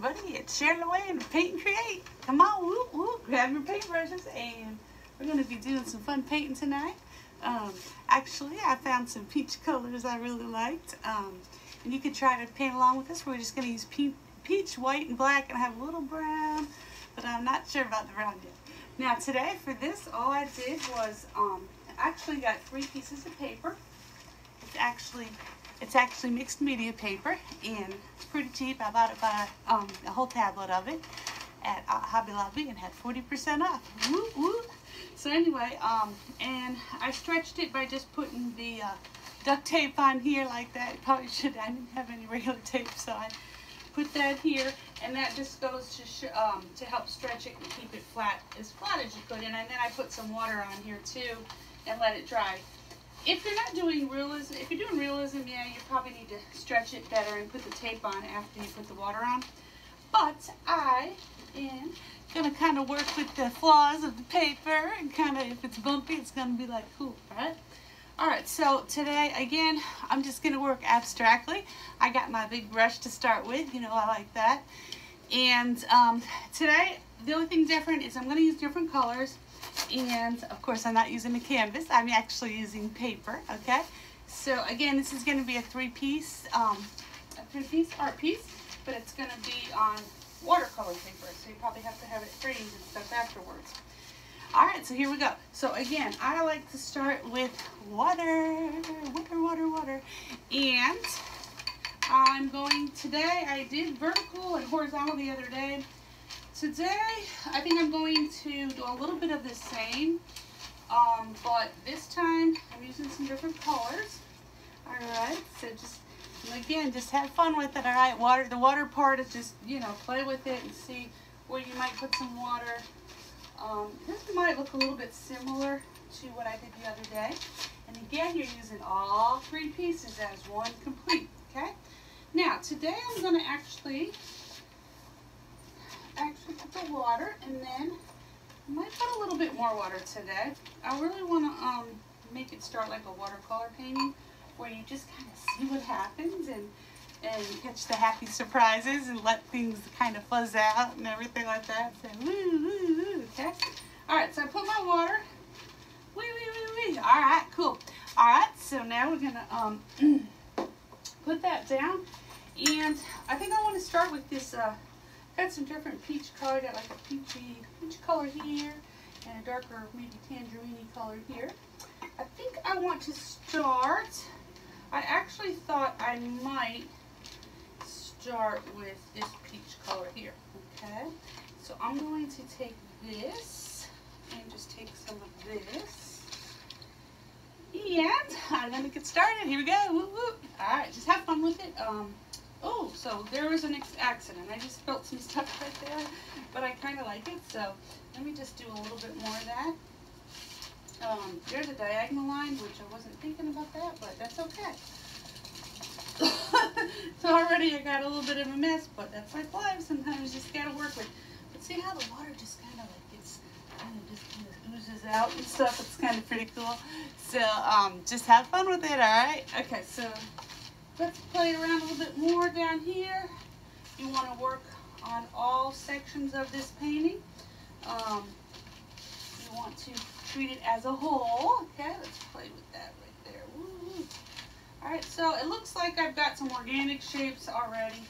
everybody, it's Sharon Away and Paint and Create. Come on, whoop, whoop, grab your paintbrushes and we're going to be doing some fun painting tonight. Actually, I found some peach colors I really liked. And you could try to paint along with this. We're just going to use peach, white, and black, and I have a little brown, but I'm not sure about the brown yet. Now today for this, all I did was actually got 3 pieces of paper. It's actually mixed media paper, and it's pretty cheap. I bought it by a whole tablet of it at Hobby Lobby and had 40% off. Woo woo! So anyway, and I stretched it by just putting the duct tape on here like that. Probably should. I didn't have any regular tape, so I put that here, and that just goes to help stretch it and keep it as flat as you could. And then I put some water on here too, and let it dry. If you're not doing realism, if you're doing realism, yeah, you probably need to stretch it better and put the tape on after you put the water on. But I am gonna kind of work with the flaws of the paper, and kind of, if it's bumpy, it's gonna be like cool, right? Alright, so today, again, I'm just going to work abstractly. I got my big brush to start with, you know, I like that. And today, the only thing different is I'm going to use different colors. And, of course, I'm not using a canvas. I'm actually using paper, okay? So, again, this is going to be a three-piece art piece, but it's going to be on watercolor paper. So you probably have to have it framed and stuff afterwards. Alright, so here we go. So again, I like to start with water. And I'm going, today I did vertical and horizontal the other day. Today, I think I'm going to do a little bit of the same, but this time I'm using some different colors. Alright, so just have fun with it, alright? The water part is just, you know, play with it and see where you might put some water. This might look a little bit similar to what I did the other day. And again, you're using all 3 pieces as one complete, okay? Now, today I'm going to actually put the water, and then I might put a little bit more water today. I really want to make it start like a watercolor painting, where you just kind of see what happens and catch the happy surprises and let things kind of fuzz out and everything like that. So, woo, woo, woo, okay? Alright, so I put my water. Wee, wee, wee, wee. Alright, cool. Alright, so now we're going to put that down. And I think I want to start with this, got some different peach color. I got like a peach color here and a darker, maybe tangerine color here. I think I want to start, I actually thought I might start with this peach color here, okay? So I'm going to take this and just take some of this, and I'm going to get started. Here we go. Whoop, whoop. Alright, just have fun with it. Oh, so there was an accident. I just spilled some stuff right there, but I kind of like it, so let me just do a little bit more of that. There's a diagonal line, which I wasn't thinking about that, but that's okay. So already I got a little bit of a mess, but that's like life. Sometimes you just gotta work with. But see how the water just kind of like gets, oozes out and stuff. It's kind of pretty cool. So just have fun with it, all right? Okay, so let's play around a little bit more down here. You want to work on all sections of this painting. You want to treat it as a whole. Okay, let's play with that right there. Woo. Alright, so it looks like I've got some organic shapes already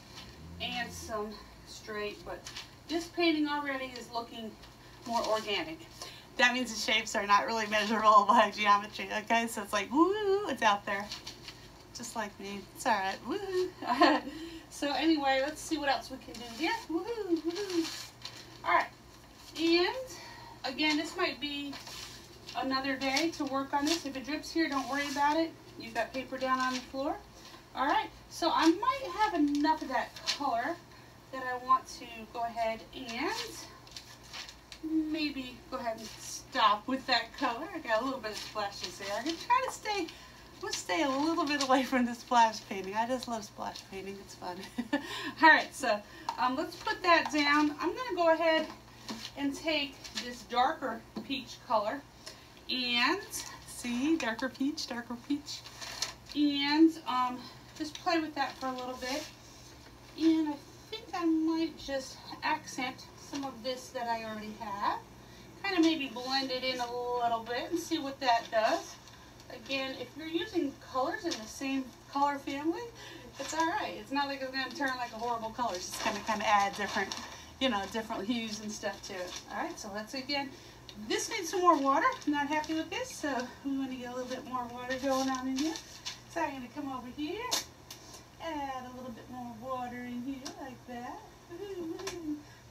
and some straight, but this painting already is looking more organic. That means the shapes are not really measurable by geometry, okay? So it's like, woo, it's out there. Just like me. It's alright. Woo. So anyway, let's see what else we can do here. Woohoo, woohoo. Alright, and again, this might be another day to work on this. If it drips here, don't worry about it. You've got paper down on the floor. Alright, so I might have enough of that color that I want to go ahead and maybe go ahead and stop with that color. I got a little bit of splashes there. I'm going to try to stay a little bit away from the splash painting. I just love splash painting. It's fun. Alright, so let's put that down. I'm going to go ahead and take this darker peach color and see, darker peach, and just play with that for a little bit. And I think I might just accent some of this that I already have. Kind of maybe blend it in a little bit and see what that does. Again, if you're using colors in the same color family, it's all right. It's not like it's going to turn like a horrible color. It's just going to kind of add different, you know, different hues and stuff to it. All right, so let's again, this needs some more water. I'm not happy with this, so we want to get a little bit more water going on in here. So I'm going to come over here, add a little bit more water in here like that.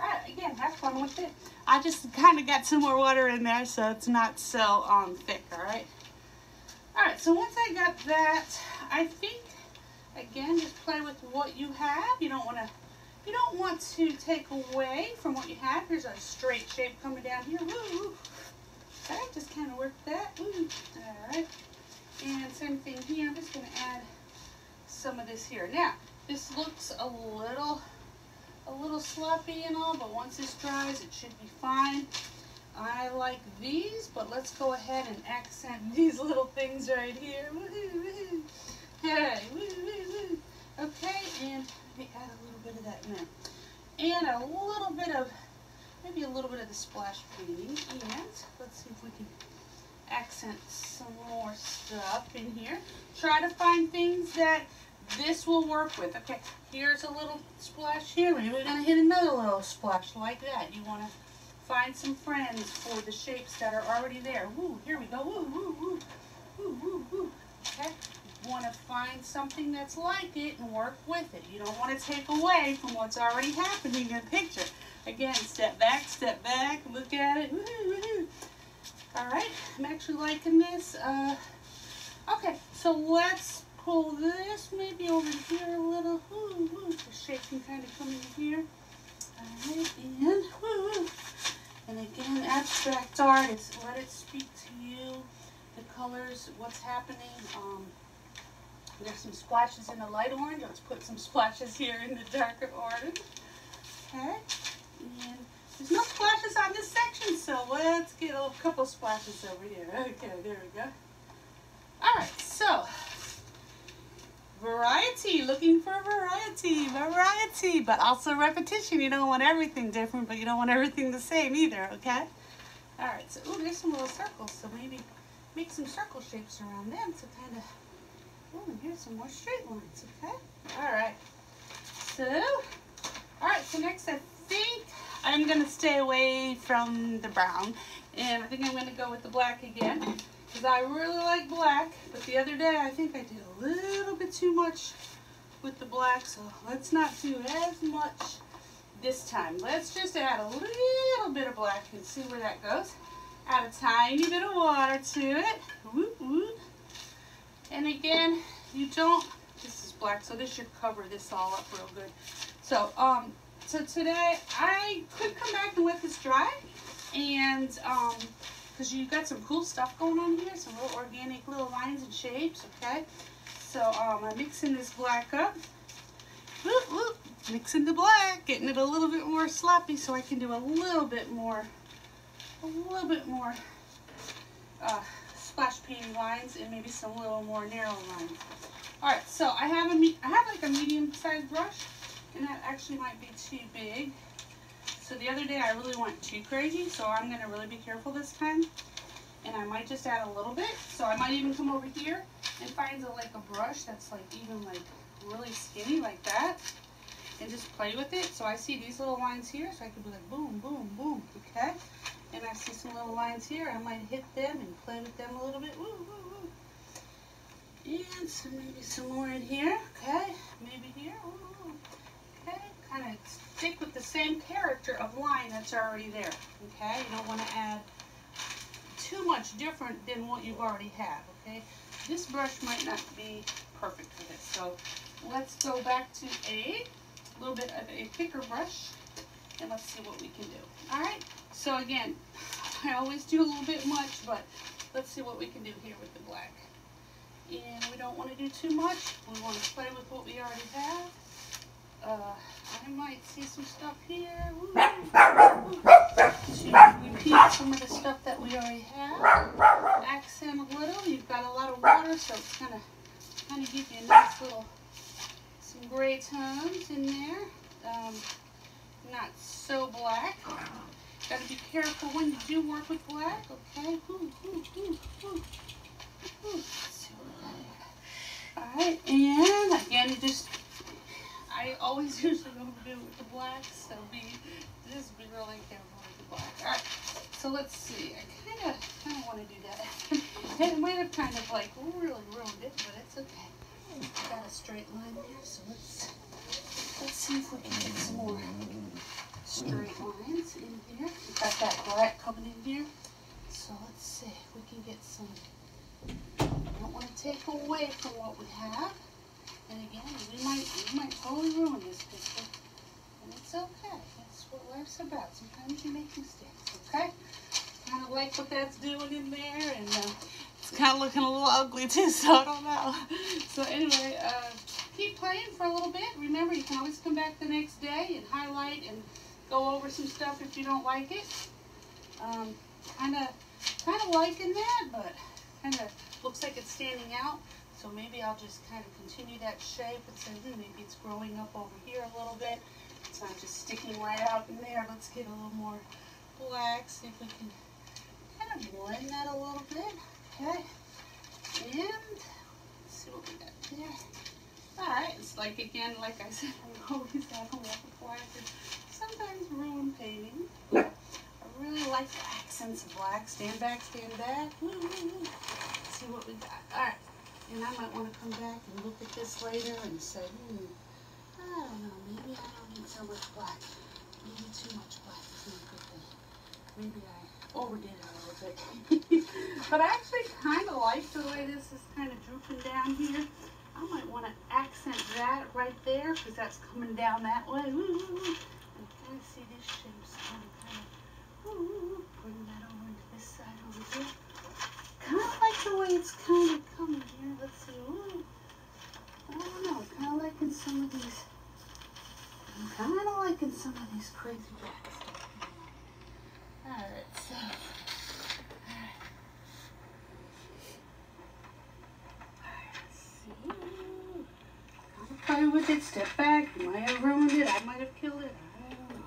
All right, again, have fun with it. I just kind of got some more water in there so it's not so thick, all right? All right, so once I got that, I think, again, just play with what you have. You don't want to take away from what you have. Here's a straight shape coming down here. Woo. Okay, just kind of work that. Woo. All right, and same thing here. I'm just going to add some of this here. Now, this looks a little sloppy and all, but once this dries, it should be fine. I like these, but let's go ahead and accent these little things right here. Woo-hoo, woo-hoo. Hey, woo, woo, woo. Okay, and let me add a little bit of that in there. And a little bit of, maybe a little bit of the splash painting. And let's see if we can accent some more stuff in here. Try to find things that this will work with. Okay, here's a little splash here. Maybe we're going to hit another little splash like that. You want to find some friends for the shapes that are already there. Woo, here we go. Woo, woo, woo. Woo, woo, woo. Okay, you want to find something that's like it and work with it. You don't want to take away from what's already happening in the picture. Again, step back, look at it. Woo, woo, woo. All right, I'm actually liking this. Okay, so let's pull this maybe over here a little. Woo, woo. The shape can kind of come in here. All right, and woo, woo. And again, abstract art is let it speak to you. The colors, what's happening. There's some splashes in the light orange. Let's put some splashes here in the darker orange. Okay, and there's no splashes on this section, so let's get a couple splashes over here. Okay, there we go. All right, so variety, looking for variety, but also repetition. You don't want everything different, but you don't want everything the same either, okay? All right, so ooh, there's some little circles, so maybe make some circle shapes around them to kind of, oh, and here's some more straight lines, okay? All right, so next I think I'm going to stay away from the brown, and I think I'm going to go with the black again, because I really like black, but the other day I think I did a little bit too much with the black, so let's not do as much this time. Let's just add a little bit of black and see where that goes. Add a tiny bit of water to it. Whoop, whoop. And again, you don't, this is black, so this should cover this all up real good. So, so today I could come back and let this dry, and because you got some cool stuff going on here, some little organic little lines and shapes, okay? So I'm mixing this black up. Whoop, whoop. Mixing the black, getting it a little bit more sloppy so I can do a little bit more splash painting lines and maybe some little more narrow lines. All right, so I have like a medium-sized brush, and that actually might be too big. So the other day I really went too crazy, so I'm going to really be careful this time. And I might just add a little bit. So I might even come over here and find like a brush that's like even like really skinny like that, and just play with it. So I see these little lines here, so I can be like boom, boom, boom, okay? And I see some little lines here. I might hit them and play with them a little bit. Woo, woo, woo. And so maybe some more in here, okay? Maybe here. Ooh. Okay, kind of stick with the same character of line that's already there, okay? You don't want to add too much different than what you already have, okay? This brush might not be perfect for this, so let's go back to a little bit of a thicker brush, and let's see what we can do. All right, so again, I always do a little bit much, but let's see what we can do here with the black. And we don't want to do too much. We want to play with what we already have. I might see some stuff here. Ooh. To repeat some of the stuff that we already have. Accent a little. You've got a lot of water, so it's going to kind of give you a nice little, some gray tones in there. be careful when you do work with black, okay? Alright, and again, I always usually overdo it with the black, so just be really careful with the black. Alright, so let's see. I kind of want to do that. It might have kind of like really ruined it, but it's okay. I've got a straight line there, so let's see if we can get some more straight lines in here. We've got that black coming in here, so let's see if we can get some. I don't want to take away from what we have, and again, we might totally ruin this picture, and it's okay. That's what life's about. Sometimes you make mistakes, okay? Kind of like what that's doing in there, and it's kind of looking a little ugly too, so I don't know. So anyway, keep playing for a little bit. Remember, you can always come back the next day and highlight and go over some stuff if you don't like it. Kind of liking that, but kind of looks like it's standing out. So maybe I'll just kind of continue that shape and say, maybe it's growing up over here a little bit. It's not just sticking right out in there. Let's get a little more black, see if we can kind of blend that a little bit. Okay, and let's see what we got there. Alright, it's like, again, like I said, I always have a lot of black and sometimes ruin painting. But I really like the accents of black. Stand back, stand back. Let's see what we got. Alright, and I might want to come back and look at this later and say, I don't know, maybe I don't need so much black. Maybe too much black is not a good thing. Maybe I overdid it a little bit. But I actually kind of like the way this is kind of drooping down here. I might want to accent that right there because that's coming down that way. And kind of see this shape, so I'm kind of bring that over into this side over here. Kind of like the way it's kind of coming here. Let's see. I don't know. Kind of liking some of these. I'm kind of liking some of these crazy blacks. Alright, so. Play with it, step back. You might have ruined it. I might have killed it. I don't know.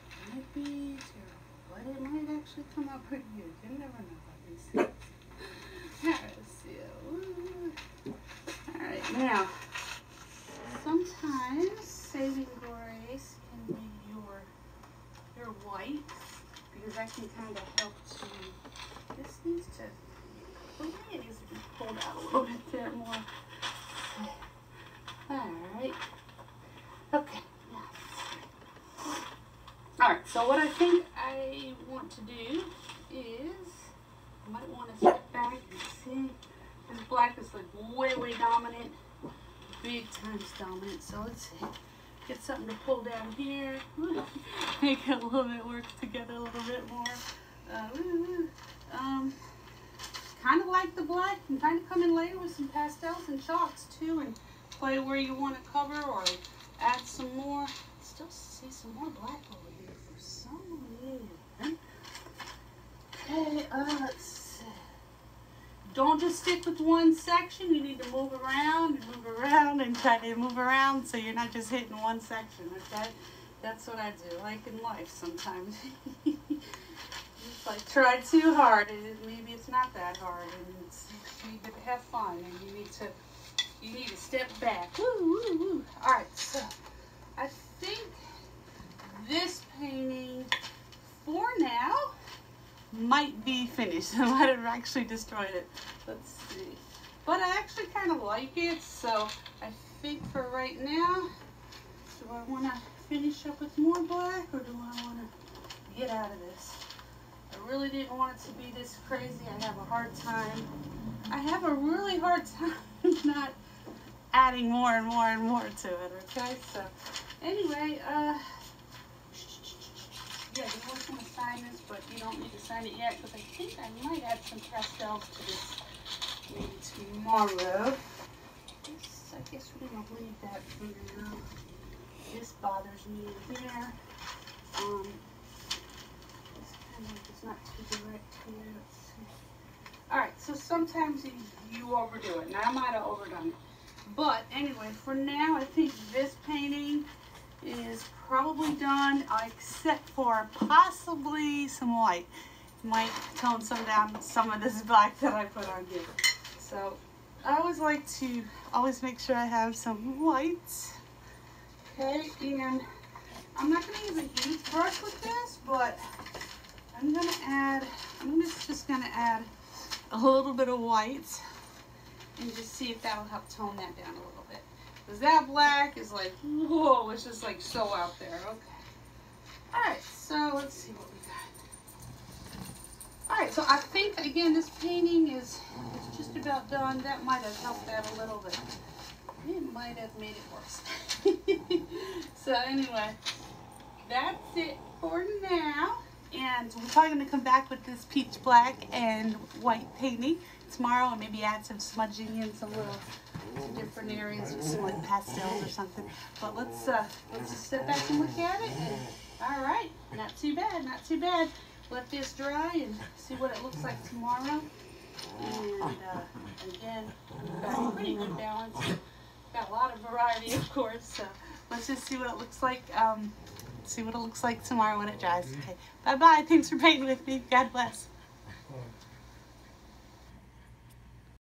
It might be terrible, but it might actually come out pretty good. You never know about these things. Alright, let's see. Alright, now, sometimes saving grace can be your white, because that can kind of help to, this needs to, it needs to be pulled out a little bit there more. Alright. Okay. Alright, so what I think I want to do is, I might want to step back and see. This black is like way dominant. Big times dominant. So let's see. Get something to pull down here. Make it a little bit work together a little bit more. Kind of like the black. And kind of come in later with some pastels and chalks too. And play where you want to cover or add some more. Still see some more black over here for some reason. Okay, let's see. Don't just stick with one section. You need to move around and try to move around so you're not just hitting one section, okay? That's what I do, like in life sometimes. It's like try too hard and maybe it's not that hard and you need to have fun and you need to step back. Woo. Alright, so I think this painting for now might be finished. I might have actually destroyed it. Let's see. But I actually kind of like it, so I think for right now, do I want to finish up with more black or do I want to get out of this? I really didn't want it to be this crazy. I have a really hard time not adding more and more to it, okay? So, anyway, yeah, you always want to sign this, but you don't need to sign it yet, because I think I might add some pastels to this maybe tomorrow. I guess we're going to leave that for now. This bothers me here. It's not too direct here. Let's see. Alright, so sometimes you overdo it. Now, I might have overdone it. But anyway, for now, I think this painting is probably done, except for possibly some white. Might tone some down some of this black that I put on here. So I always like to make sure I have some whites. Okay, and I'm not going to use a huge brush with this, but I'm just going to add a little bit of white and just see if that'll help tone that down a little bit. Because that black is like, whoa, it's just like so out there. Okay. Alright, so let's see what we got. Alright, so I think, again, this painting is just about done. That might have helped that a little bit. It might have made it worse. So anyway, that's it for now. And we're probably going to come back with this peach black and white painting tomorrow, and maybe add some smudging in some little different areas with some like pastels or something. But let's just sit back and look at it. And, all right, not too bad, not too bad. Let this dry and see what it looks like tomorrow. And again, we've got a pretty good balance. Got a lot of variety, of course. So let's just see what it looks like. See what it looks like tomorrow when it dries. Okay. Bye bye. Thanks for painting with me. God bless.